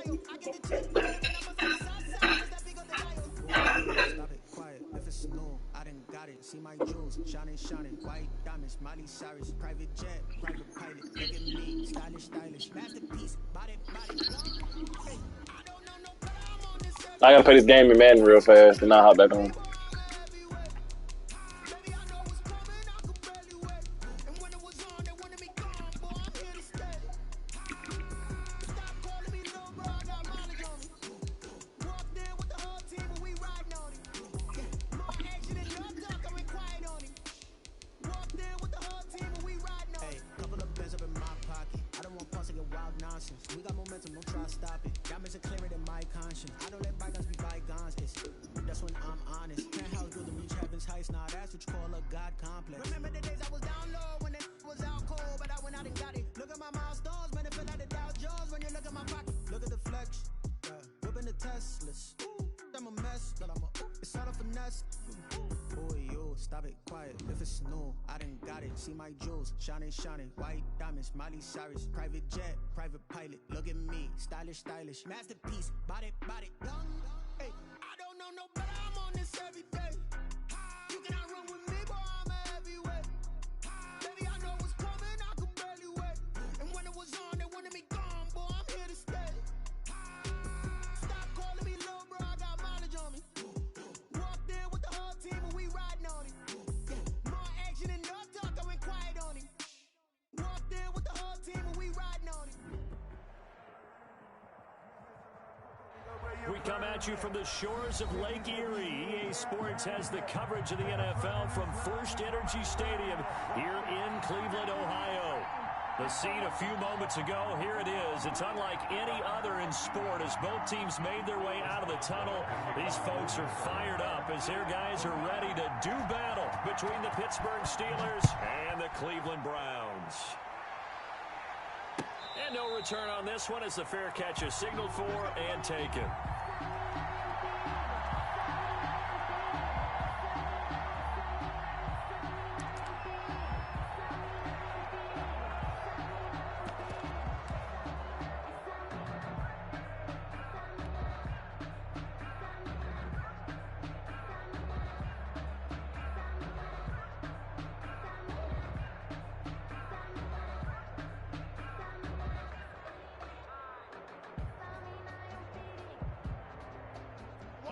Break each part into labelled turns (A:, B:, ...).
A: Stop it, quiet. If it's new, I done got it. See my jewels, shining, shining. White diamonds, Miley Cyrus. Private jet, private pilot. Look at me, stylish, stylish. Masterpiece, body, body. Hey, I don't know no better. I'm on this every
B: I gotta
A: day.
B: play this game in Madden real fast, and I'll hop back on.
A: Boy, I'm a heavyweight. Baby, I know what's coming. I could barely wait. And when it was on, they wanted me gone. Boy, I'm here to stay. Stop calling me little bro. I got mileage on me. Walked in with the whole team, and we riding on it. More action than no talk. I went quiet on it. Walked in with the whole team, and we riding on it. Hey, couple of bands up in my pocket. I don't want pause to get wild nonsense. We got momentum, don't try to stop it. Diamonds are clearer than my conscience. I don't let bygones be bygones. That's when I'm honest. Penthouse building reach heaven's heights. Now that's what you call a God complex. Remember the days I was down low when it was out cold, but I went out and got it. Look at my milestones, man, it feel like the Dow Jones when you look at my pocket. Look at the flex, whipping the Teslas. I'm a mess, but it's all a finesse. Boy, you stop it, quiet. If it's new, I done got it. See my jewels, shining, shining. White diamonds, Miley Cyrus. Private jet, private pilot. Look at me, stylish, stylish. Masterpiece, body, body. Young, hey, I don't know no better. I'm on this every day. You cannot run with me, boy. I'm a heavyweight. Baby, I know what's coming. I could barely wait. And when it was on, they wanted me gone, boy. I'm here to stay. Stop calling me little bro. I got mileage on me. Walked in with the whole team, and we riding on it. More action than no talk. I went quiet on it. Walked in with the whole team, and we riding on it.
C: We come at you from the shores of Lake Erie. EA Sports has the coverage of the NFL from First Energy Stadium here in Cleveland, Ohio. The scene a few moments ago, here it is. It's unlike any other in sport as both teams made their way out of the tunnel. These folks are fired up as their guys are ready to do battle between the Pittsburgh Steelers and the Cleveland Browns. And no return on this one as the fair catch is signaled for and taken.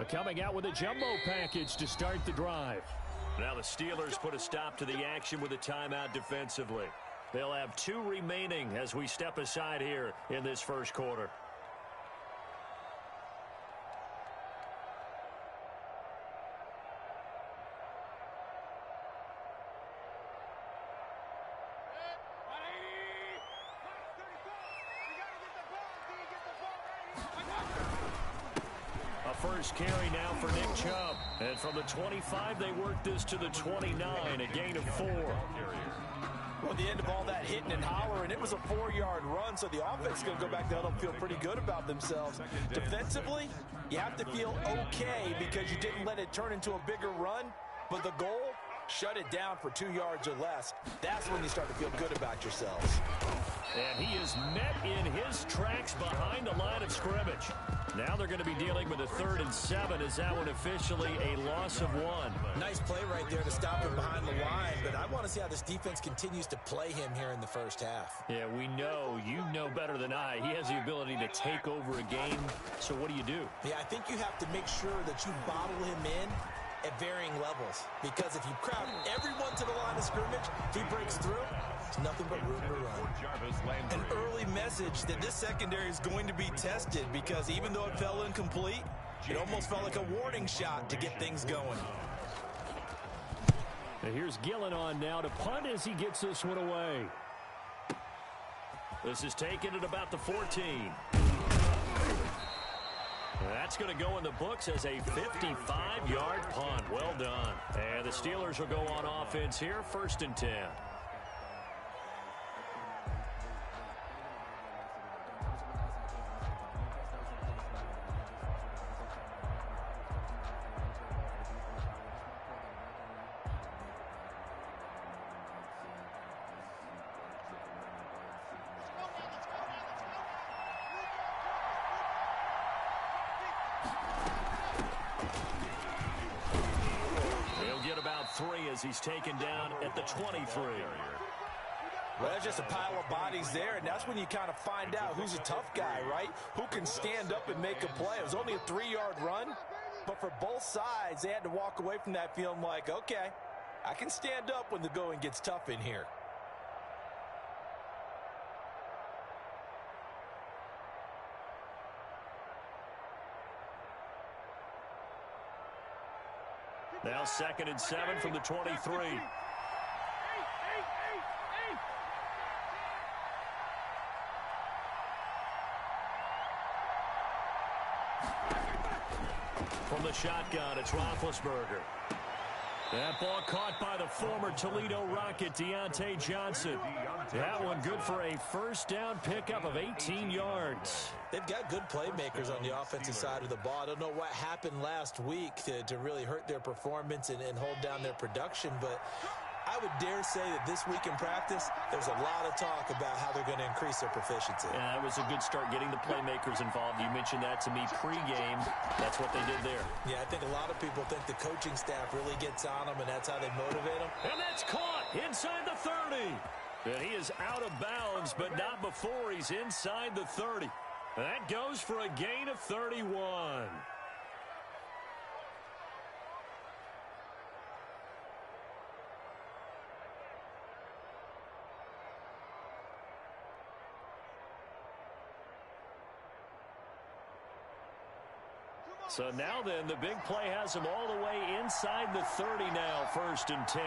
C: Coming out with a jumbo package to start the drive. Now the Steelers put a stop to the action with a timeout defensively. They'll have 2 remaining as we step aside here in this first quarter. First carry now for Nick Chubb. And from the 25, they work this to the 29, a gain of 4.
D: Well, at the end of all that hitting and hollering, it was a 4-yard run, so the offense is going to go back down and feel pretty good about themselves. Defensively, you have to feel okay because you didn't let it turn into a bigger run, but the goal, shut it down for 2 yards or less. That's when you start to feel good about yourselves.
C: And he is met in his tracks behind the line of scrimmage. Now they're going to be dealing with a 3rd and 7. Is that one officially a loss of 1?
D: Nice play right there to stop him behind the line, but I want to see how this defense continues to play him here in the first half.
C: Yeah, we know. You know better than I. He has the ability to take over a game. So what do you do?
D: Yeah, I think you have to make sure that you bottle him in at varying levels, because if you crowd everyone to the line of scrimmage, if he breaks through, there's nothing but room to run.
E: An early message that this secondary is going to be tested, because even though it fell incomplete, it almost felt like a warning shot to get things going.
C: And here's Gillen on now to punt as he gets this one away. This is taken at about the 14. That's going to go in the books as a 55-yard punt. Well done. And the Steelers will go on offense here, 1st and 10. 3 as he's taken down at the 23.
D: Well, there's just a pile of bodies there, and that's when you kind of find out who's a tough guy, right? Who can stand up and make a play. It was only a 3-yard run, but for both sides, they had to walk away from that feeling like, okay, I can stand up when the going gets tough in here.
C: Now 2nd and 7 from the 23. From the shotgun, it's Roethlisberger. That ball caught by the former Toledo Rocket, Deontay Johnson. That one good for a first down pickup of 18 yards.
D: They've got good playmakers on the offensive side of the ball. I don't know what happened last week to really hurt their performance and hold down their production, but I would dare say that this week in practice, there's a lot of talk about how they're going to increase their proficiency.
C: Yeah, it was a good start getting the playmakers involved. You mentioned that to me pregame. That's what they did there.
D: Yeah, I think a lot of people think the coaching staff really gets on them, and that's how they motivate them.
C: And that's caught inside the 30. And he is out of bounds, but not before he's inside the 30. That goes for a gain of 31. So now then, the big play has him all the way inside the 30 now, 1st and 10.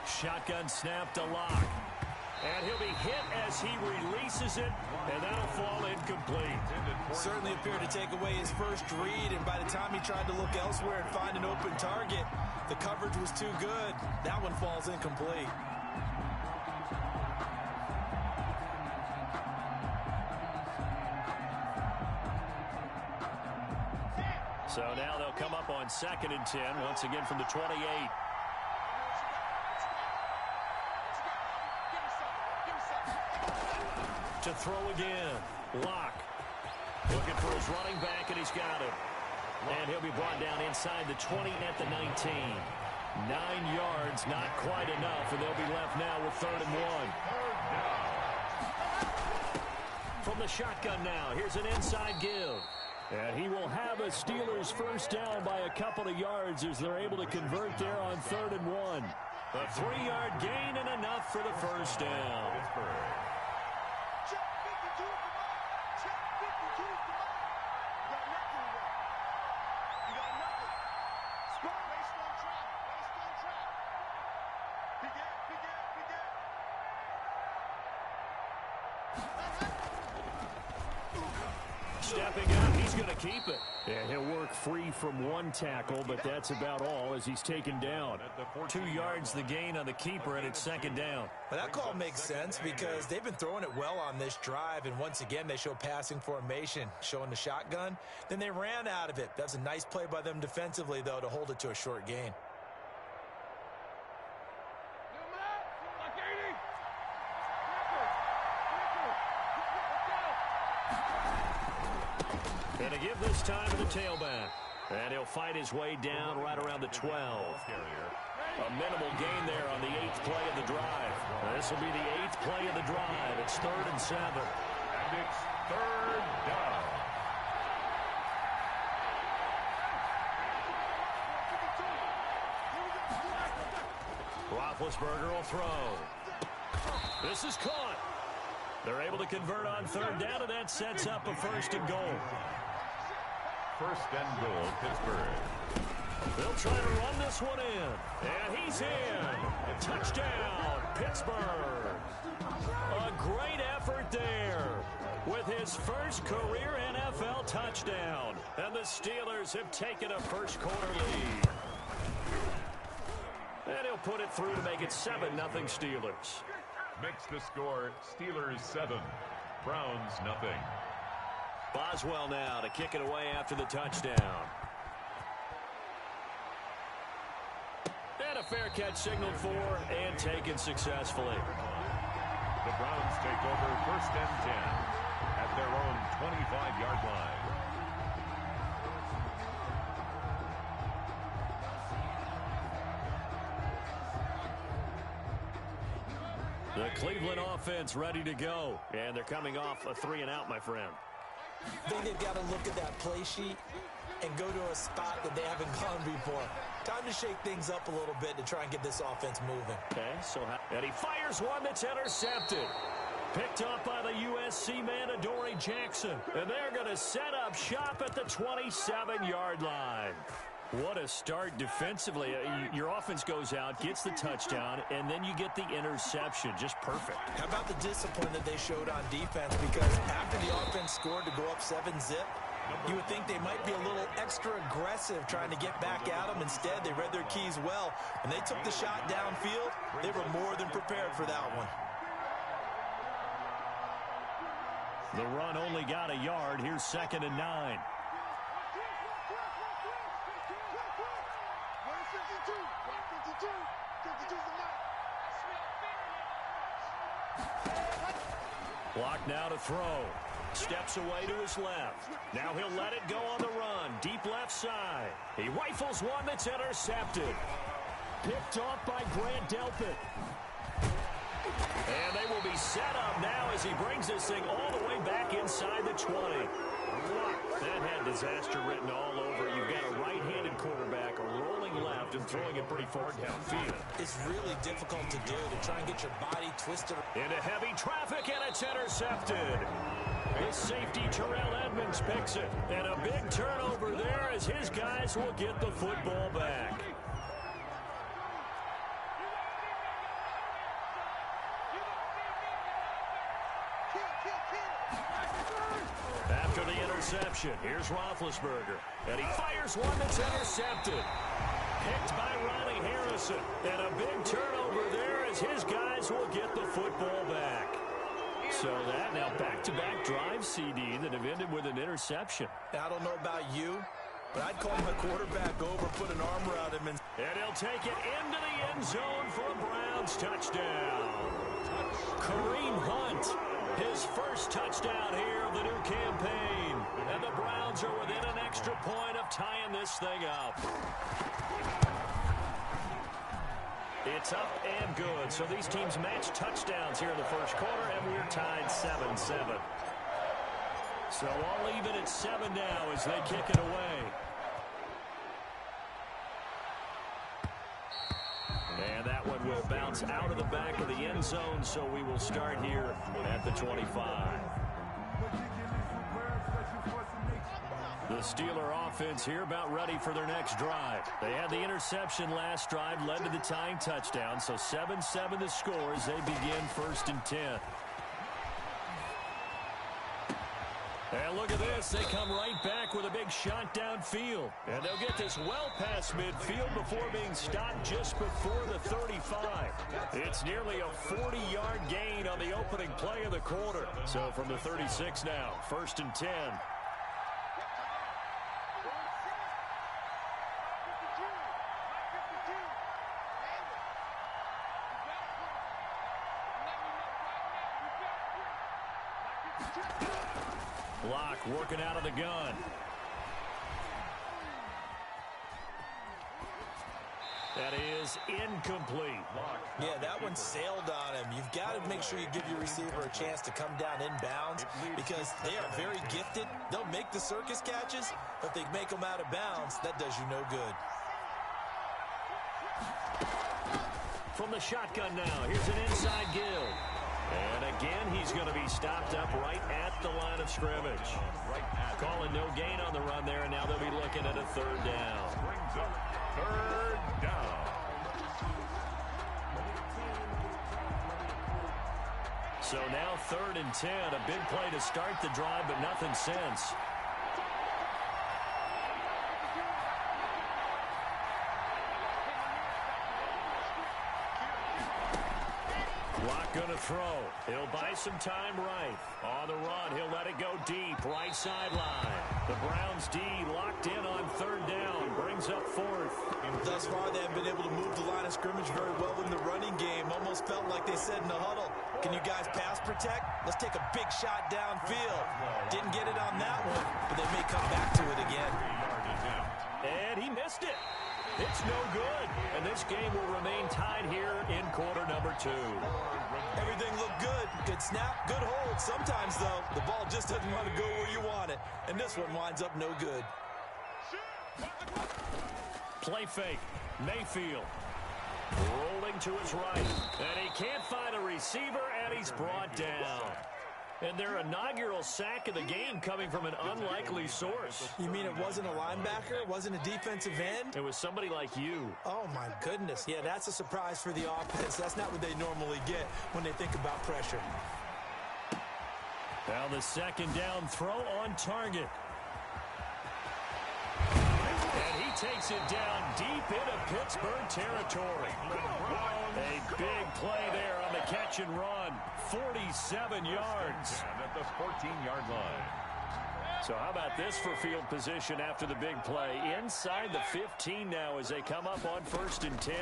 C: Shotgun snap to Locke. And he'll be hit as he releases it, and that'll fall incomplete.
D: Certainly appeared to take away his first read, and by the time he tried to look elsewhere and find an open target, the coverage was too good. That one falls incomplete.
C: So now they'll come up on 2nd and 10, once again from the 28. To throw again. Locke. Looking for his running back, and he's got him. And he'll be brought down inside the 20 at the 19. 9 yards, not quite enough, and they'll be left now with 3rd and 1. From the shotgun now, here's an inside give. And he will have a Steelers first down by a couple of yards as they're able to convert there on 3rd and 1. A 3-yard gain and enough for the first down. Stepping up, he's going to keep it. And he'll work free from one tackle, but that's about all as he's taken down. 2 yards the gain on the keeper, and it's 2nd down.
D: Well, that call makes sense because they've been throwing it well on this drive, and once again they show passing formation, showing the shotgun. Then they ran out of it. That's a nice play by them defensively, though, to hold it to a short gain.
C: And to give this time to the tailback. And he'll fight his way down right around the 12. A minimal gain there on the 8th play of the drive. This will be the 8th play of the drive. It's 3rd and 7.
F: And it's 3rd down.
C: Roethlisberger will throw. This is caught. They're able to convert on 3rd down, and that sets up a 1st and goal.
F: 1st and goal, Pittsburgh.
C: They'll try to run this one in. And he's in. Touchdown, Pittsburgh. A great effort there with his first career NFL touchdown. And the Steelers have taken a first-quarter lead. And he'll put it through to make it 7-0 Steelers.
F: Makes the score Steelers 7, Browns 0.
C: Boswell now to kick it away after the touchdown. And a fair catch signaled for and taken successfully.
F: The Browns take over 1st and 10 at their own 25-yard line.
C: The Cleveland offense ready to go. And they're coming off a 3-and-out, my friend.
D: I think they've got to look at that play sheet and go to a spot that they haven't gone before. Time to shake things up a little bit to try and get this offense moving.
C: Okay, and he fires one that's intercepted. Picked up by the USC man, Adoree Jackson. And they're going to set up shop at the 27-yard line. What a start defensively. Your offense goes out, gets the touchdown, and then you get the interception. Just perfect.
D: How about the discipline that they showed on defense? Because after the offense scored to go up 7-zip, you would think they might be a little extra aggressive trying to get back at them. Instead, they read their keys well. When they took the shot downfield, they were more than prepared for that one.
C: The run only got a yard. Here's 2nd and 9. Block now to throw. Steps away to his left. Now he'll let it go on the run. Deep left side. He rifles one that's intercepted. Picked off by Grant Delpit. And they will be set up now as he brings this thing all the way back inside the 20. That had disaster written all over. You've got a right-handed quarterback, a rolling left, and throwing it pretty far downfield.
D: It's really difficult to do, to try and get your body twisted.
C: Into heavy traffic, and it's intercepted. The safety, Terrell Edmonds, picks it. And a big turnover there as his guys will get the football back. After the interception, here's Roethlisberger. And he fires one that's intercepted. Picked by Ronnie Harrison. And a big turnover there as his guys will get the football back. So that now back-to-back drive, CD, that have ended with an interception.
D: I don't know about you, but I'd call my quarterback over, put an arm around him. And
C: he'll take it into the end zone for a Browns touchdown. Kareem Hunt, his first touchdown here of the new campaign. And the Browns are within an extra point of tying this thing up. It's up and good. So these teams match touchdowns here in the first quarter, and we're tied 7-7. So all even at 7 now as they kick it away. And that one will bounce out of the back of the end zone, so we will start here at the 25. The Steeler offense here about ready for their next drive. They had the interception last drive, led to the tying touchdown, so 7-7 the score as they begin 1st and 10. And look at this. They come right back with a big shot downfield. And they'll get this well past midfield before being stopped just before the 35. It's nearly a 40-yard gain on the opening play of the quarter. So from the 36 now, 1st and 10. Block working out of the gun. That is incomplete.
D: Yeah, that one sailed on him. You've got to make sure you give your receiver a chance to come down inbounds because they are very gifted. They'll make the circus catches, but if they make them out of bounds, that does you no good.
C: From the shotgun now, here's an inside Gill. And again, he's going to be stopped up right at the line of scrimmage. Calling no gain on the run there, and now they'll be looking at a 3rd down.
F: Brings up 3rd down.
C: So now 3rd and 10, a big play to start the drive, but nothing since. Going to throw. He'll buy some time right. On the run, he'll let it go deep. Right sideline. The Browns D locked in on 3rd down. Brings up 4th.
D: Thus far, they have been able to move the line of scrimmage very well in the running game. Almost felt like they said in the huddle, can you guys pass protect? Let's take a big shot downfield. Didn't get it on that one, but they may come back to it again.
C: And he missed it. It's no good. And this game will remain tied here in quarter number 2.
D: Everything looked good. Good snap, good hold. Sometimes, though, the ball just doesn't want to go where you want it. And this one winds up no good.
C: Play fake. Mayfield. Rolling to his right. And he can't find a receiver, and he's brought down. And their inaugural sack of the game coming from an unlikely source.
D: You mean it wasn't a linebacker? It wasn't a defensive end?
C: It was somebody like you.
D: Oh, my goodness. Yeah, that's a surprise for the offense. That's not what they normally get when they think about pressure.
C: Now the second down throw on target. And he takes it down deep into Pittsburgh territory. A big play there on the catch and run. 47 yards.
F: And at the 14-yard line.
C: So how about this for field position after the big play? Inside the 15 now as they come up on 1st and 10.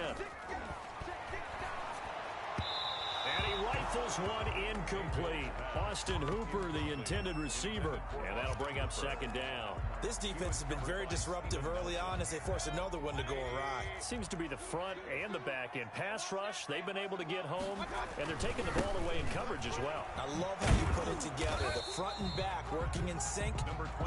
C: And he rifles one incomplete. Austin Hooper, the intended receiver. And that'll bring up 2nd down.
D: This defense has been very disruptive early on as they force another one to go awry.
C: Seems to be the front and the back end. Pass rush, they've been able to get home, and they're taking the ball away in coverage as well.
D: I love how you put it together. The front and back working in sync,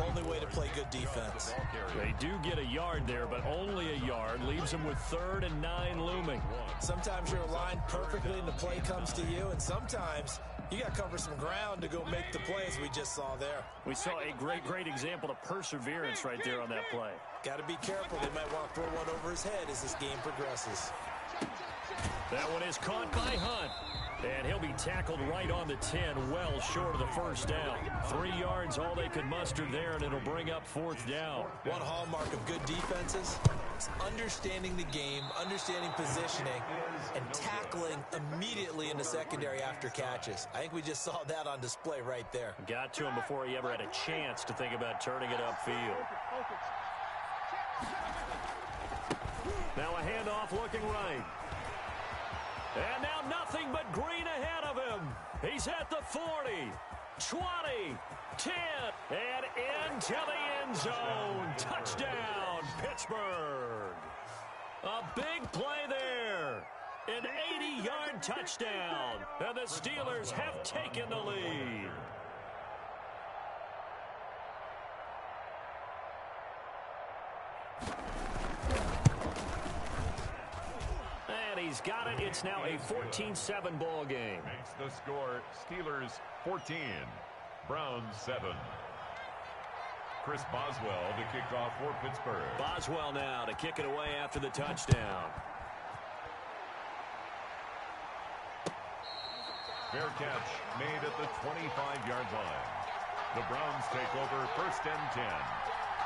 D: only way to play good defense.
C: They do get a yard there, but only a yard. Leaves them with 3rd and 9 looming.
D: Sometimes you're aligned perfectly and the play comes to you, and sometimes you got to cover some ground to go make the play as we just saw there.
C: We saw a great example of perseverance right there on that play.
D: Got to be careful. They might want to throw one over his head as this game progresses.
C: That one is caught by Hunt. And he'll be tackled right on the 10, well short of the 1st down. 3 yards, all they could muster there, and it'll bring up 4th down.
D: One hallmark of good defenses is understanding the game, understanding positioning, and tackling immediately in the secondary after catches. I think we just saw that on display right there.
C: Got to him before he ever had a chance to think about turning it upfield. Now a handoff looking right. And now nothing but green ahead of him. He's at the 40, 20, 10, and into the end zone. Touchdown, Pittsburgh. A big play there. An 80-yard touchdown. And the Steelers have taken the lead. He's got it. It's now a 14-7 ball game.
F: Makes the score Steelers 14, Browns 7. Chris Boswell to kick off for Pittsburgh.
C: Boswell now to kick it away after the touchdown.
F: Fair catch made at the 25-yard line. The Browns take over 1st and 10.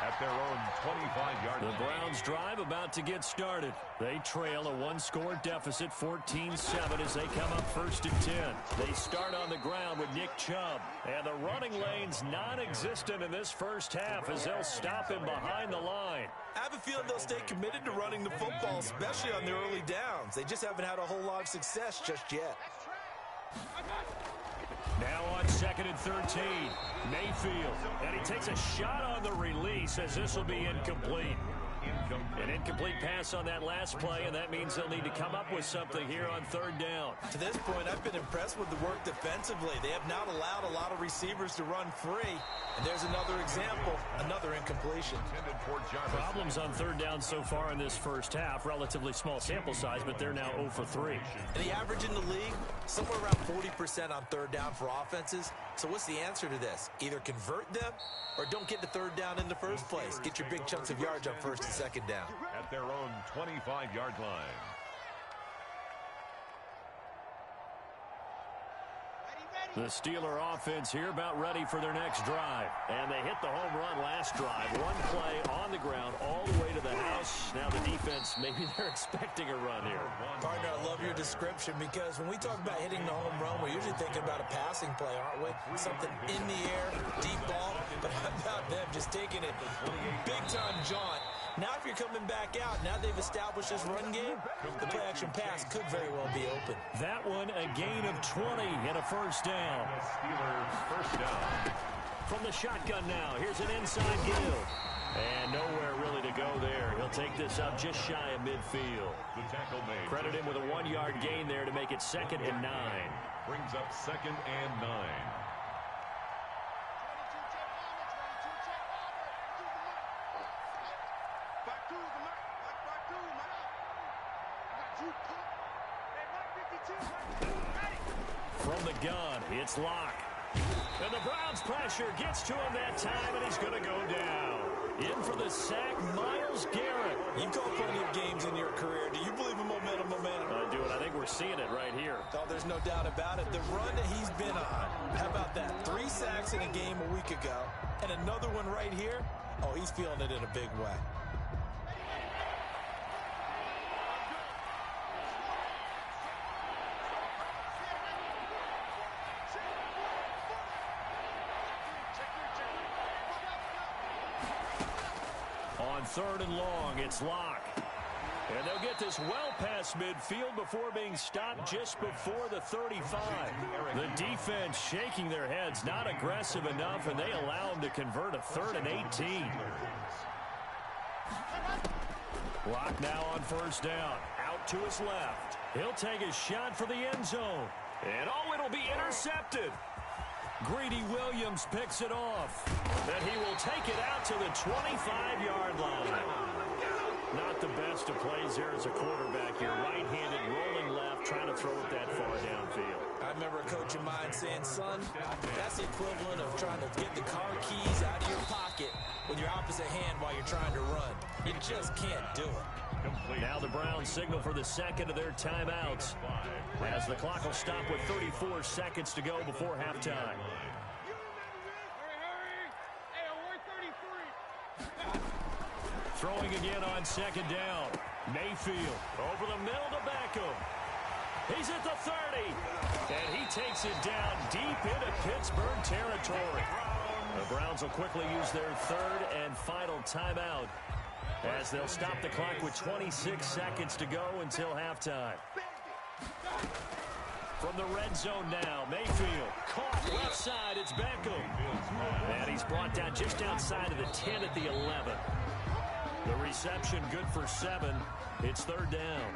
F: At their own 25-yard line.
C: The Browns drive about to get started. They trail a 1-score deficit, 14-7, as they come up 1st and 10. They start on the ground with Nick Chubb. And the running lane's non-existent in this first half as they'll stop him behind the line.
D: I have a feeling they'll stay committed to running the football, especially on their early downs. They just haven't had a whole lot of success just yet.
C: Now on 2nd and 13, Mayfield. And he takes a shot on the release as this will be incomplete. An incomplete pass on that last play, and that means they'll need to come up with something here on 3rd down.
D: To this point, I've been impressed with the work defensively. They have not allowed a lot of receivers to run free. And there's another example, another incompletion.
C: Problems on 3rd down so far in this first half. Relatively small sample size, but they're now 0 for 3.
D: And the average in the league, somewhere around 40% on 3rd down for offenses. So what's the answer to this? Either convert them or don't get the 3rd down in the first place. Get your big chunks of yards on 1st and 2nd down.
F: At their own 25-yard line.
C: The Steeler offense here about ready for their next drive. And they hit the home run last drive. One play on the ground all the way to the house. Now the defense, maybe they're expecting a run here.
D: Partner, I love your description because when we talk about hitting the home run, we're usually thinking about a passing play, aren't we? Something in the air, deep ball. But how about them just taking it big-time jaunt? Now if you're coming back out, now they've established this run game, the play-action pass could very well be open.
C: That one, a gain of 20 and a 1st down.
F: Steelers 1st down.
C: From the shotgun now, here's an inside give. And nowhere really to go there. He'll take this up just shy of midfield.
F: The tackle made.
C: Credit him with a 1-yard gain there to make it 2nd and 9.
F: Brings up 2nd and 9.
C: From the gun, it's Locke. And the Browns pressure gets to him that time, and he's going to go down. In for the sack, Myles Garrett.
D: You've called plenty of games in your career. Do you believe in momentum?
C: I do, and I think we're seeing it right here.
D: Oh, there's no doubt about it. The run that he's been on. How about that? 3 sacks in a game a week ago, and another one right here. Oh, he's feeling it in a big way.
C: On 3rd and long, it's Locke. And they'll get this well past midfield before being stopped just before the 35. The defense shaking their heads, not aggressive enough, and they allow him to convert a 3rd and 18. Locke now on 1st down. Out to his left. He'll take a shot for the end zone. And oh, it'll be intercepted. Greedy Williams picks it off. And he will take it out to the 25-yard line. Not the best of plays there as a quarterback. You're right-handed, rolling left, trying to throw it that far downfield.
D: I remember a coach of mine saying, son, that's the equivalent of trying to get the car keys out of your pocket with your opposite hand while you're trying to run. You just can't do it.
C: Now the Browns signal for the 2nd of their timeouts as the clock will stop with 34 seconds to go before halftime. Throwing again on 2nd down. Mayfield over the middle to Beckham. He's at the 30. And he takes it down deep into Pittsburgh territory. The Browns will quickly use their 3rd and final timeout as they'll stop the clock with 26 seconds to go until halftime. From the red zone now, Mayfield caught left side. It's Beckham. And he's brought down just outside of the 10 at the 11. The reception good for 7. It's 3rd down.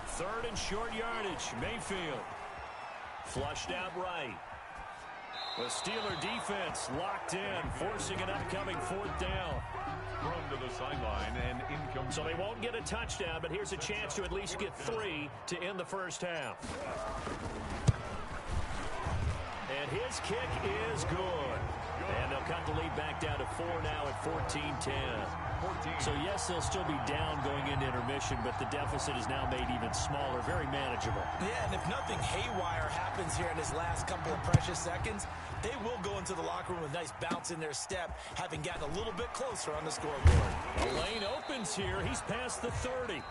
C: Third and short yardage. Mayfield flushed out right. The Steeler defense locked in, forcing an upcoming 4th down.
F: Thrown to the sideline and incomplete.
C: So they won't get a touchdown, but here's a chance to at least get 3 to end the first half. And his kick is good. And they'll cut the lead back down to 4 now at 14-10. So, yes, they'll still be down going into intermission, but the deficit is now made even smaller, very manageable.
D: Yeah, and if nothing haywire happens here in his last couple of precious seconds, they will go into the locker room with a nice bounce in their step, having gotten a little bit closer on the scoreboard.
C: The lane opens here. He's past the 30.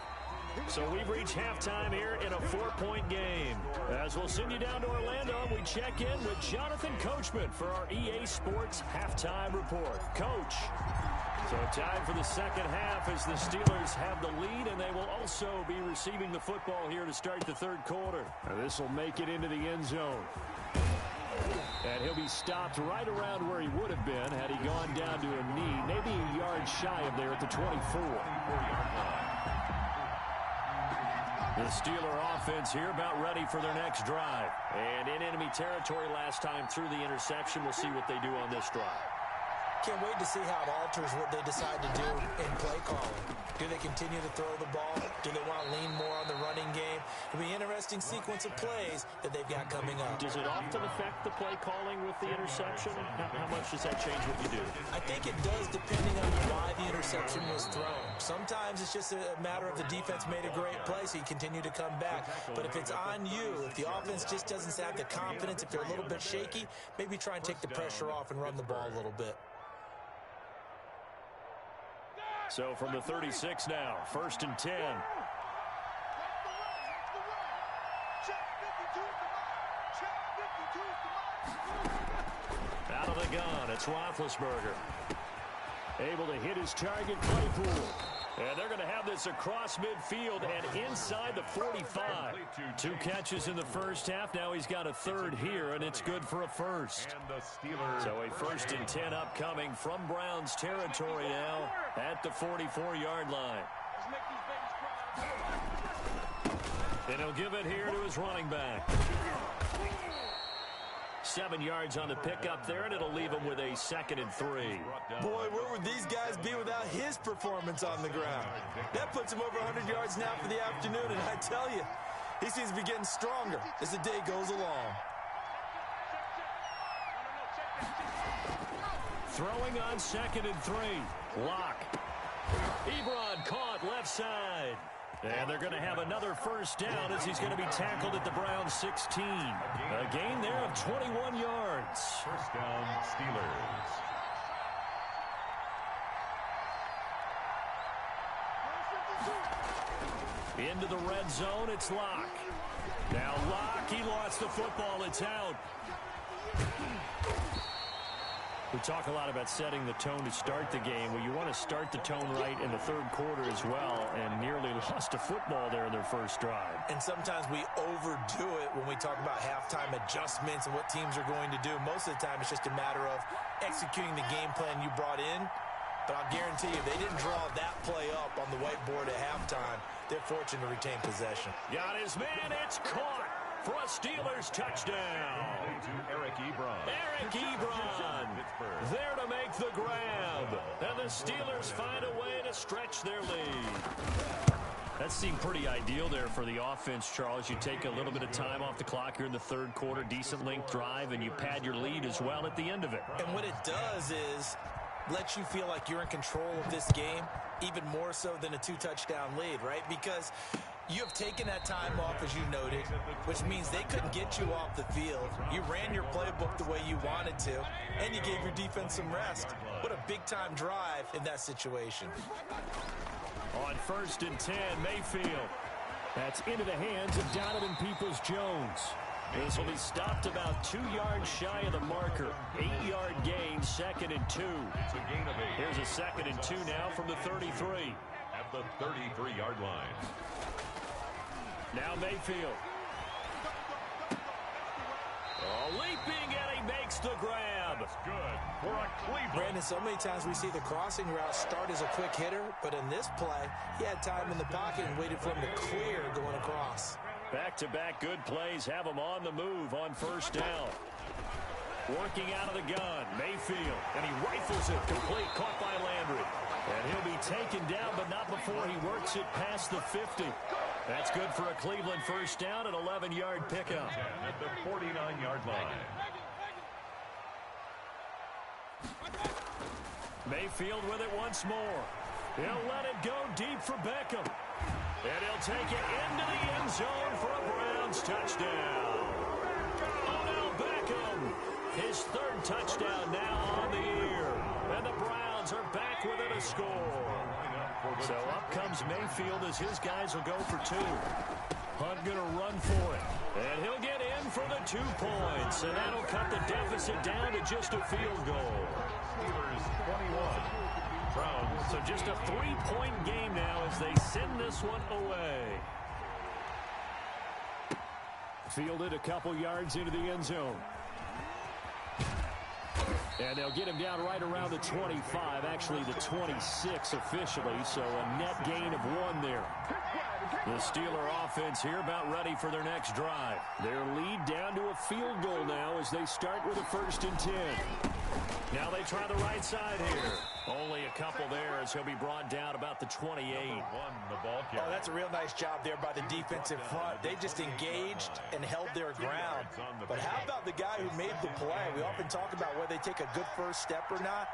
C: So we've reached halftime here in a 4-point game. As we'll send you down to Orlando, we check in with Jonathan Coachman for our EA Sports Halftime Report. Coach. So time for the second half as the Steelers have the lead, and they will also be receiving the football here to start the 3rd quarter. This will make it into the end zone. And he'll be stopped right around where he would have been had he gone down to a knee, maybe a yard shy of there at the 24. The Steeler offense here about ready for their next drive. And in enemy territory last time through the interception. We'll see what they do on this drive.
D: Can't wait to see how it alters what they decide to do in play calling. Do they continue to throw the ball? Do they want to lean more on the running game? It'll be an interesting sequence of plays that they've got coming up.
C: Does it often affect the play calling with the interception? How much does that change what you do?
D: I think it does depending on why the interception was thrown. Sometimes it's just a matter of the defense made a great play, so you continue to come back. But if it's on you, if the offense just doesn't have the confidence, if they're a little bit shaky, maybe try and take the pressure off and run the ball a little bit.
C: So from the 36 now, 1st and 10. Out of the gun, it's Roethlisberger. Able to hit his target, Claypool. And they're going to have this across midfield and inside the 45. 2 catches in the first half. Now he's got a third here, and it's good for a first. So a 1st and 10 upcoming from Browns territory now at the 44-yard line. And he'll give it here to his running back. 7 yards on the pickup there, and it'll leave him with a 2nd and 3.
D: Boy, where would these guys be without his performance on the ground? That puts him over 100 yards now for the afternoon, and I tell you, he seems to be getting stronger as the day goes along.
C: Throwing on 2nd and 3. Lock. Ebron caught left side. And they're going to have another first down as he's going to be tackled at the Browns 16. A gain there of 21 yards.
F: First down, Steelers.
C: Into the red zone, it's Lock. Now Lock, he lost the football, it's out. We talk a lot about setting the tone to start the game. Well, you want to start the tone right in the 3rd quarter as well, and nearly lost a football there in their first drive.
D: And sometimes we overdo it when we talk about halftime adjustments and what teams are going to do. Most of the time, it's just a matter of executing the game plan you brought in. But I'll guarantee you, they didn't draw that play up on the whiteboard at halftime. They're fortunate to retain possession.
C: Got his man, it's caught for a Steelers touchdown.
F: To Eric Ebron.
C: Eric Ebron there to make the grab. And the Steelers find a way to stretch their lead. That seemed pretty ideal there for the offense, Charles. You take a little bit of time off the clock here in the 3rd quarter, decent length drive, and you pad your lead as well at the end of it.
D: And what it does is lets you feel like you're in control of this game, even more so than a 2-touchdown lead, right? Because you have taken that time off, as you noted, which means they couldn't get you off the field. You ran your playbook the way you wanted to, and you gave your defense some rest. What a big-time drive in that situation.
C: On 1st and 10, Mayfield. That's into the hands of Donovan Peoples-Jones. This will be stopped about 2 yards shy of the marker. 8-yard gain, 2nd and 2. Here's a 2nd and 2 now from the 33.
F: At the 33-yard line.
C: Now Mayfield. Oh, leaping, and he makes the grab.
F: That's good for a Cleveland.
D: Brandon, so many times we see the crossing route start as a quick hitter, but in this play, he had time in the pocket and waited for him to clear going across.
C: Back-to-back good plays have him on the move on 1st down. Working out of the gun, Mayfield, and he rifles it complete, caught by Landry. And he'll be taken down, but not before he works it past the 50. That's good for a Cleveland first down, an 11-yard pickup.
F: At the 49-yard line.
C: Mayfield with it once more. He'll let it go deep for Beckham. And he'll take it into the end zone for a Browns touchdown. Odell Beckham, his 3rd touchdown now on the year. And the Browns are back within a score. So up comes Mayfield as his guys will go for 2. Hunt going to run for it. And he'll get in for the 2 points. And that'll cut the deficit down to just a field goal.
F: Steelers 21. Browns.
C: So just a 3-point game now as they send this one away. Fielded a couple yards into the end zone. And they'll get him down right around the 25, actually the 26 officially, so a net gain of 1 there. The Steeler offense here about ready for their next drive. Their lead down to a field goal now as they start with a 1st and 10. Now they try the right side here. Only a couple there as he'll be brought down about the 28.
D: Oh, that's a real nice job there by the defensive front. They just engaged and held their ground. But how about the guy who made the play? We often talk about whether they take a good first step or not.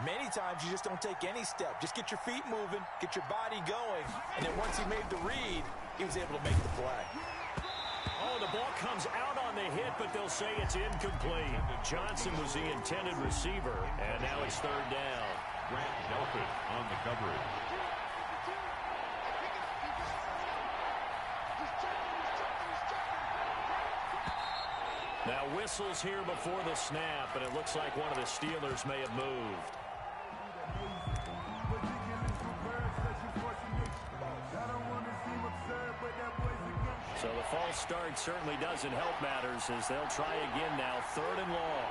D: Many times you just don't take any step. Just get your feet moving, get your body going, and then once he made the read, he was able to make the play.
C: Oh, the ball comes out on the hit, but they'll say it's incomplete. Johnson was the intended receiver, and now it's 3rd down.
F: Grant Delpit on the coverage.
C: Now whistles here before the snap, and it looks like one of the Steelers may have moved. So the false start certainly doesn't help matters as they'll try again now, 3rd and long.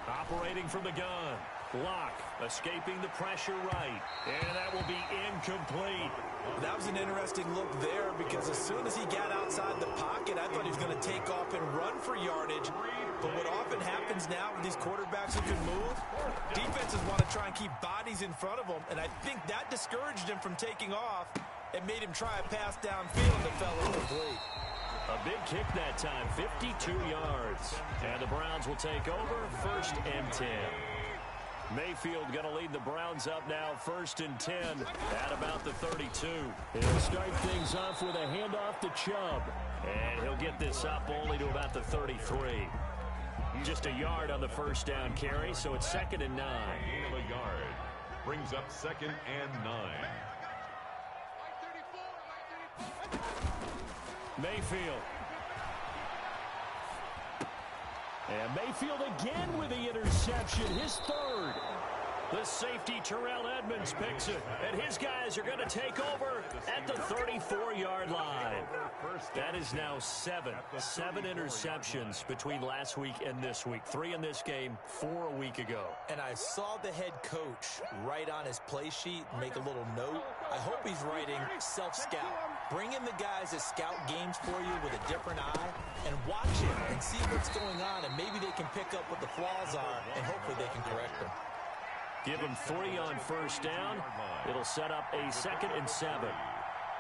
C: Operating from the gun. Locke escaping the pressure right. And that will be incomplete.
D: That was an interesting look there because as soon as he got outside the pocket, I thought he was going to take off and run for yardage. But what often happens now with these quarterbacks who can move, defenses want to try and keep bodies in front of them. And I think that discouraged him from taking off and made him try a pass downfield and it fell incomplete.
C: A big kick that time, 52 yards. And the Browns will take over, 1st and 10. Mayfield going to lead the Browns up now, 1st and 10 at about the 32. He'll start things off with a handoff to Chubb. And he'll get this up only to about the 33. Just a yard on the 1st down carry, so it's 2nd and 9.
F: Gain of a yard. Brings up 2nd and 9.
C: Mayfield. And Mayfield again with the interception, his 3rd. The safety Terrell Edmonds picks it, and his guys are going to take over at the 34-yard line. That is now 7 interceptions between last week and this week. 3 in this game, 4 a week ago.
D: And I saw the head coach write on his play sheet, make a little note. I hope he's writing self-scout. Bring in the guys that scout games for you with a different eye and watch it and see what's going on, and maybe they can pick up what the flaws are, and hopefully they can correct them.
C: Give him 3 on 1st down. It'll set up a 2nd and 7.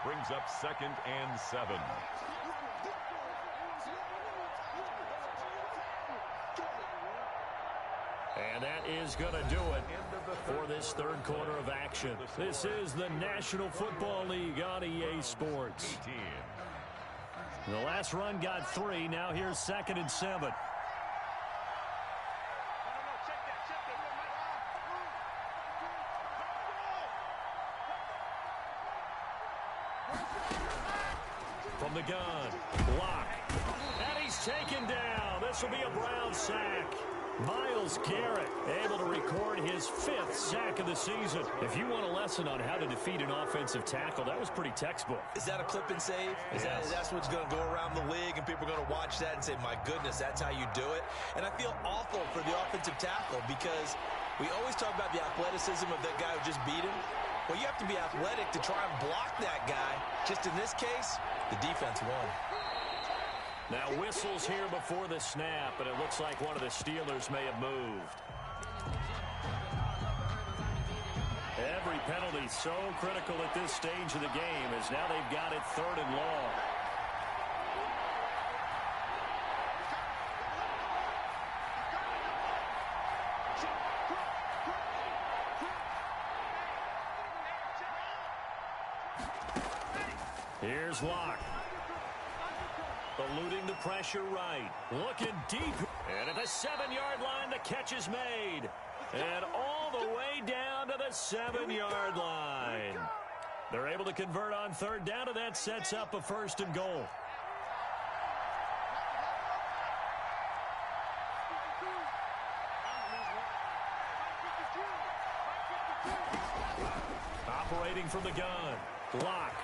F: Brings up 2nd and 7.
C: And that is going to do it for this 3rd quarter of action. This is the National Football League on EA Sports. The last run got 3. Now here's 2nd and 7. From the gun, Locke. And he's taken down. This will be a Brown sack. Myles Garrett able to record his 5th sack of the season. If you want a lesson on how to defeat an offensive tackle, that was pretty textbook.
D: Is that a clip and save? That's what's going to go around the league, and people are going to watch that and say, my goodness, that's how you do it? And I feel awful for the offensive tackle because we always talk about the athleticism of that guy who just beat him. Well, you have to be athletic to try and block that guy. Just in this case, the defense won.
C: Now whistles here before the snap, and it looks like one of the Steelers may have moved. Every penalty so critical at this stage of the game as now they've got it 3rd and long. Here's Locke. Eluding the pressure right. Looking deep. And at the 7-yard line, the catch is made. And all the way down to the 7-yard line. They're able to convert on 3rd down, and that sets up a 1st and goal. Operating from the gun. Locke.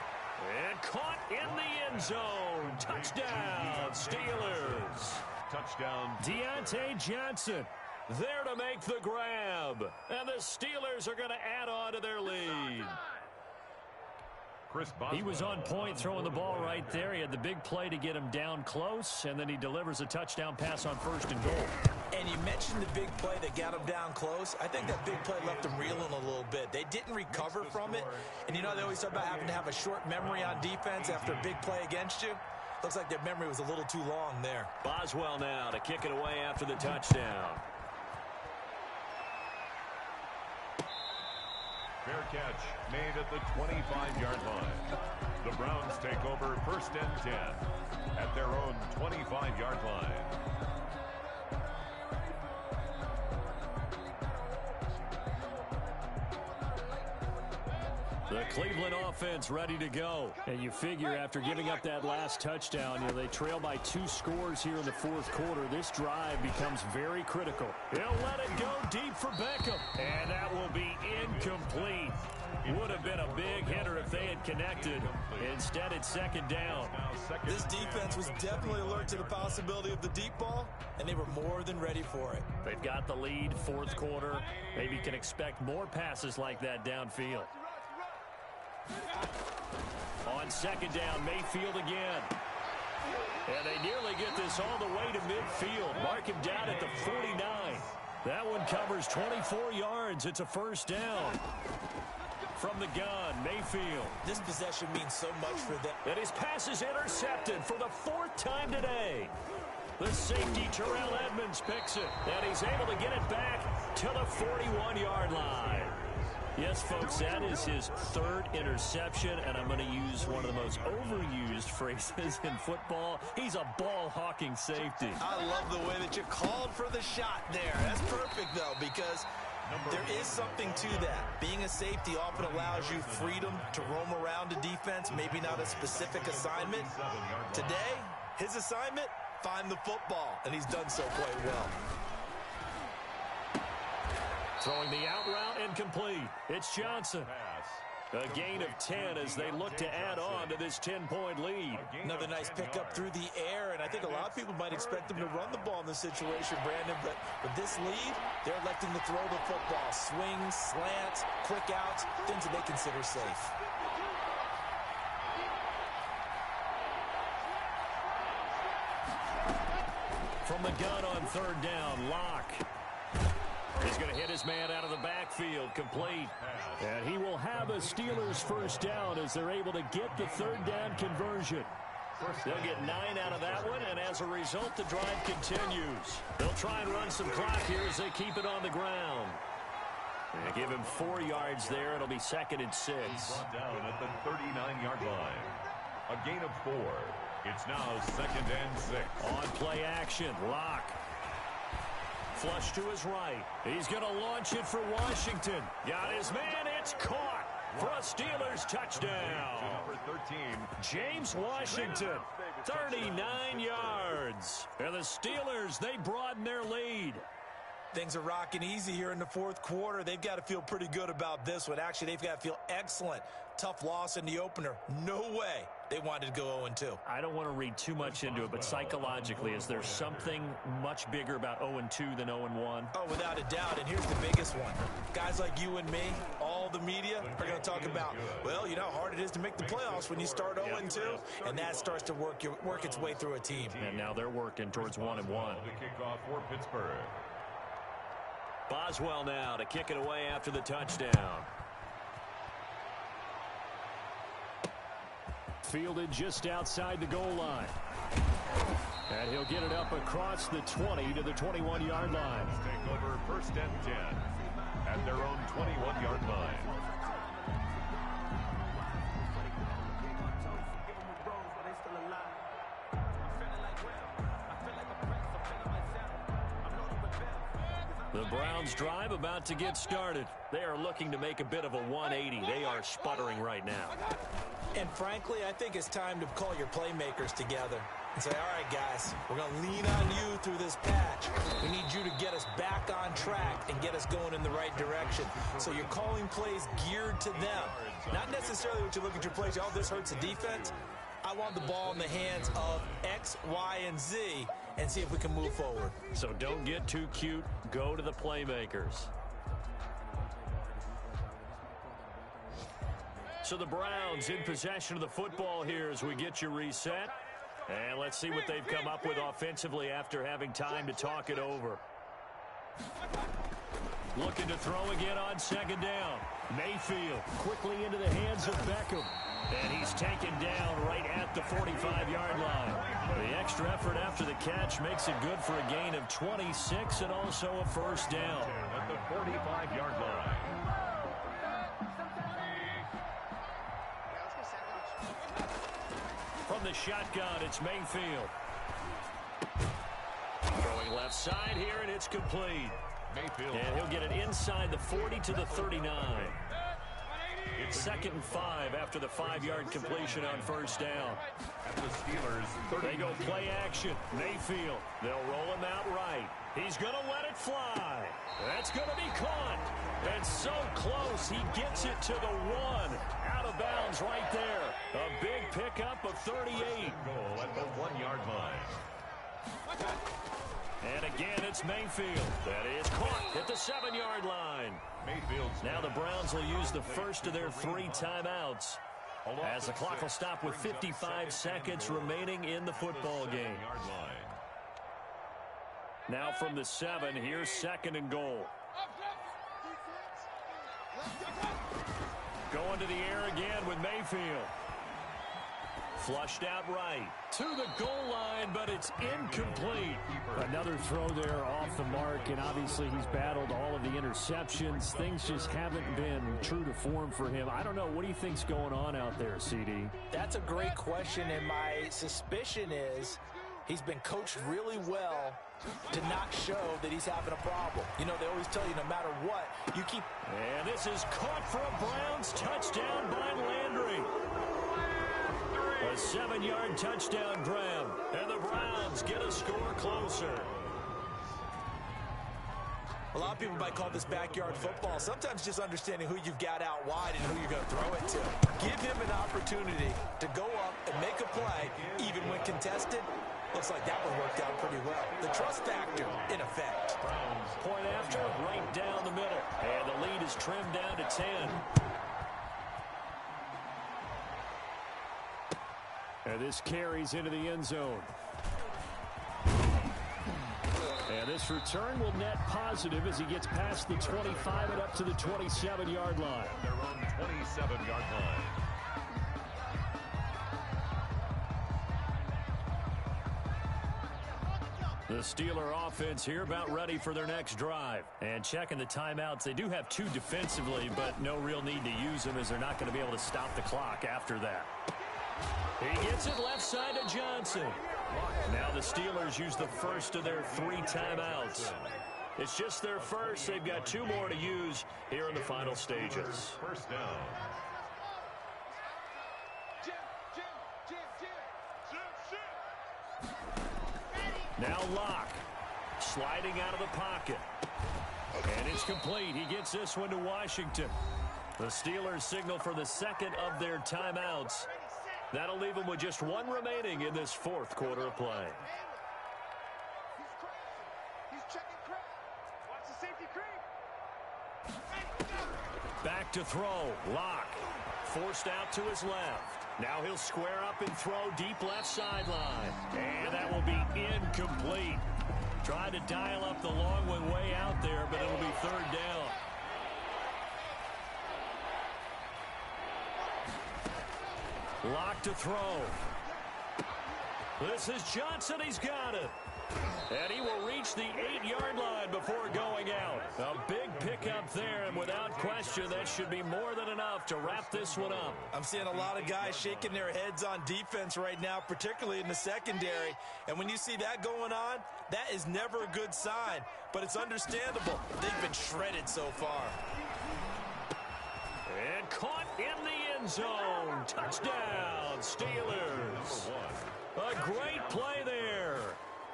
C: And caught in the end zone. Touchdown, Steelers.
F: Touchdown.
C: Deontay Johnson there to make the grab. And the Steelers are going to add on to their lead.
F: Chris Boswell.
C: He was on point throwing the ball right there. He had the big play to get him down close, and then he delivers a touchdown pass on 1st and goal.
D: And you mentioned the big play that got him down close. I think that big play left him reeling a little bit. They didn't recover from it. And you know, they always talk about having to have a short memory on defense after a big play against you. Looks like their memory was a little too long there.
C: Boswell now to kick it away after the touchdown.
F: Fair catch made at the 25-yard line. The Browns take over 1st and 10 at their own 25-yard line.
C: The Cleveland offense ready to go. And you figure after giving up that last touchdown, they trail by 2 scores here in the fourth quarter. This drive becomes very critical. He'll let it go deep for Beckham. And that will be incomplete. Would have been a big hitter if they had connected. Instead, it's second down.
E: This defense was definitely alert to the possibility of the deep ball, and they were more than ready for it.
C: They've got the lead, fourth quarter. Maybe can expect more passes like that downfield. On second down, Mayfield again. And they nearly get this all the way to midfield. Mark him down at the 49. That one covers 24 yards. It's a first down. From the gun, Mayfield.
E: This possession means so much for them.
C: And his pass is intercepted for the 4th time today. The safety, Terrell Edmonds, picks it. And he's able to get it back to the 41-yard line. Yes, folks, that is his 3rd interception, and I'm going to use one of the most overused phrases in football. He's a ball-hawking safety.
E: I love the way that you called for the shot there. That's perfect, though, because there is something to that. Being a safety often allows you freedom to roam around a defense, maybe not a specific assignment. Today, his assignment, find the football, and he's done so quite well.
C: Throwing the out route incomplete. It's Johnson. A gain of 10 as they look to add on to this 10-point lead.
E: Another nice pickup through the air, and I think a lot of people might expect them to run the ball in this situation, Brandon, but with this lead, they're electing to throw the football. Swings, slants, quick outs, things that they consider safe.
C: From the gun on third down, Locke. He's going to hit his man out of the backfield, complete. And he will have a Steelers first down as they're able to get the third down conversion. They'll get 9 out of that one, and as a result, the drive continues. They'll try and run some clock here as they keep it on the ground. And give him 4 yards there. It'll be 2nd and 6.
F: Brought down at the 39-yard line. A gain of 4. It's now 2nd and 6.
C: On play action, Locke. Flush to his right. He's going to launch it for Washington. Got his man. It's caught for a Steelers touchdown.
F: Number 13.
C: James Washington, 39 yards. And the Steelers, they broaden their lead.
E: Things are rocking easy here in the fourth quarter. They've got to feel pretty good about this one. Actually, they've got to feel excellent. Tough loss in the opener. No way they wanted to go 0-2.
C: I don't want to read too much into it, but psychologically, is there something much bigger about 0-2 than 0-1?
E: Oh, without a doubt, and here's the biggest one. Guys like you and me, all the media, are going to talk about, well, you know how hard it is to make the playoffs when you start 0-2, and that starts to work its way through a team.
C: And now they're working towards 1-1.
F: The kickoff for Pittsburgh.
C: Boswell now to kick it away after the touchdown. Fielded just outside the goal line. And he'll get it up across the 20 to the 21-yard line.
F: Take over 1st and 10 at their own 21-yard line.
C: The Browns drive about to get started. They are looking to make a bit of a 180. They are sputtering right now.
E: And frankly, I think it's time to call your playmakers together and say, all right, guys, we're going to lean on you through this patch. We need you to get us back on track and get us going in the right direction. So you're calling plays geared to them. Not necessarily what you look at your plays, oh, this hurts the defense. I want the ball in the hands of X, Y, and Z and see if we can move forward.
C: So don't get too cute. Go to the playmakers. So the Browns in possession of the football here as we get you reset. And let's see what they've come up with offensively after having time to talk it over. Looking to throw again on second down. Mayfield quickly into the hands of Beckham. And he's taken down right at the 45-yard line. The extra effort after the catch makes it good for a gain of 26 and also a first down.
F: At the 45-yard line.
C: From the shotgun, it's Mayfield. Throwing left side here, and it's complete.
F: Mayfield.
C: And he'll get it inside the 40 to the 39. It's 2nd and 5 after the 5-yard completion on first down.
F: At the Steelers,
C: They go play action. Mayfield. They'll roll him out right. He's going to let it fly. That's going to be caught. And so close, he gets it to the 1. Out of bounds right there. A big pickup of 38.
F: goal at the 1-yard line.
C: And again, it's Mayfield. That is caught at the 7-yard line.
F: Mayfield's
C: Now the Browns will use the first of their 3 timeouts, as the clock will stop with 55 seconds remaining in the football game.
F: 7-yard line.
C: Now from the 7, here's 2nd and goal. Going to the air again with Mayfield. Flushed out right to the goal line, but it's incomplete.
G: Another throw there off the mark, and obviously he's battled all of the interceptions. Things just haven't been true to form for him. I don't know. What do you think's going on out there, CD?
E: That's a great question, and my suspicion is he's been coached really well to not show that he's having a problem. You know, they always tell you no matter what, you keep...
C: And this is caught for a Browns touchdown by Landry. A 7-yard touchdown grab, and the Browns get a score closer.
E: A lot of people might call this backyard football. Sometimes just understanding who you've got out wide and who you're going to throw it to. Give him an opportunity to go up and make a play, even when contested. Looks like that one worked out pretty well. The trust factor in effect.
C: Point after, right down the middle. And the lead is trimmed down to 10.
G: And this carries into the end zone. And this return will net positive as he gets past the 25 and up to the 27-yard line.
F: Their own 27-yard line.
C: The Steeler offense here about ready for their next drive. And checking the timeouts, they do have 2 defensively, but no real need to use them as they're not going to be able to stop the clock after that. He gets it left side to Johnson. Now the Steelers use the first of their 3 timeouts. It's just their first. They've got 2 more to use here in the final stages.
F: First down.
C: Now Locke sliding out of the pocket. And it's complete. He gets this one to Washington. The Steelers signal for the 2nd of their timeouts. That'll leave them with just 1 remaining in this 4th quarter of play. Back to throw. Locke forced out to his left. Now he'll square up and throw deep left sideline. And that will be incomplete. Tried to dial up the long one way out there, but it'll be 3rd down. Locke to throw. This is Johnson. He's got it. And he will reach the 8-yard line before going out. A big pickup there, and without question, that should be more than enough to wrap this one up.
E: I'm seeing a lot of guys shaking their heads on defense right now, particularly in the secondary. And when you see that going on, that is never a good sign. But it's understandable. They've been shredded so far.
C: And caught in the end zone. Touchdown, Steelers. A great play there.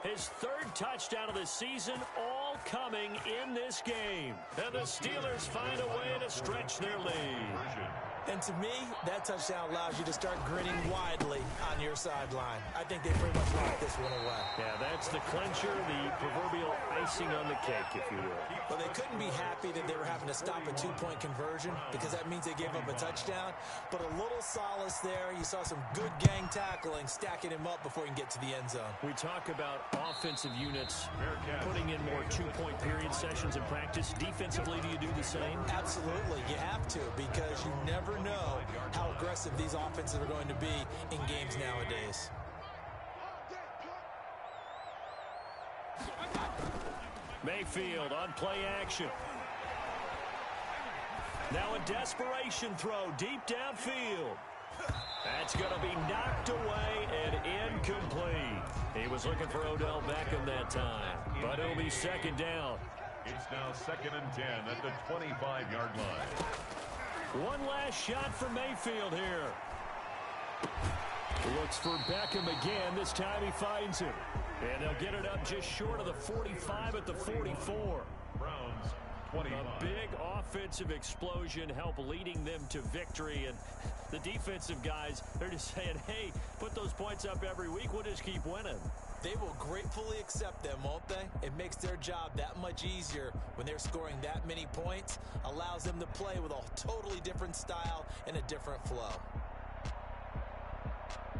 C: His 3rd touchdown of the season, all coming in this game. And the Steelers find a way to stretch their lead.
E: And to me, that touchdown allows you to start grinning widely on your sideline. I think they pretty much locked this one away.
C: Yeah, that's the clincher, the proverbial icing on the cake, if you will.
E: Well, they couldn't be happy that they were having to stop a 2-point conversion because that means they gave up a touchdown. But a little solace there. You saw some good gang tackling, stacking him up before he can get to the end zone.
C: We talk about offensive units putting in more 2-point period sessions in practice. Defensively, do you do the same?
E: Absolutely. You have to, because you never know how aggressive these offenses are going to be in games nowadays.
C: Mayfield on play action. Now a desperation throw deep downfield. That's going to be knocked away and incomplete. He was looking for Odell Beckham that time, but it'll be 2nd down.
F: It's now 2nd and 10 at the 25-yard line.
C: One last shot for Mayfield here. Looks for Beckham again. This time he finds him. And they'll get it up just short of the 45 at the 44.
F: Browns 25.
C: A big offensive explosion help leading them to victory. And the defensive guys, they're just saying, hey, put those points up every week. We'll just keep winning.
E: They will gratefully accept them, won't they? It makes their job that much easier when they're scoring that many points. Allows them to play with a totally different style and a different flow.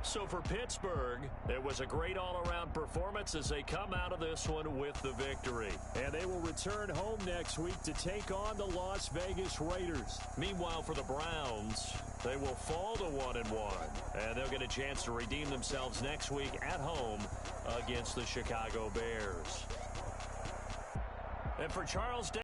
C: So for Pittsburgh, it was a great all-around performance as they come out of this one with the victory. And they will return home next week to take on the Las Vegas Raiders. Meanwhile, for the Browns, they will fall to 1-1. And they'll get a chance to redeem themselves next week at home against the Chicago Bears. And for Charles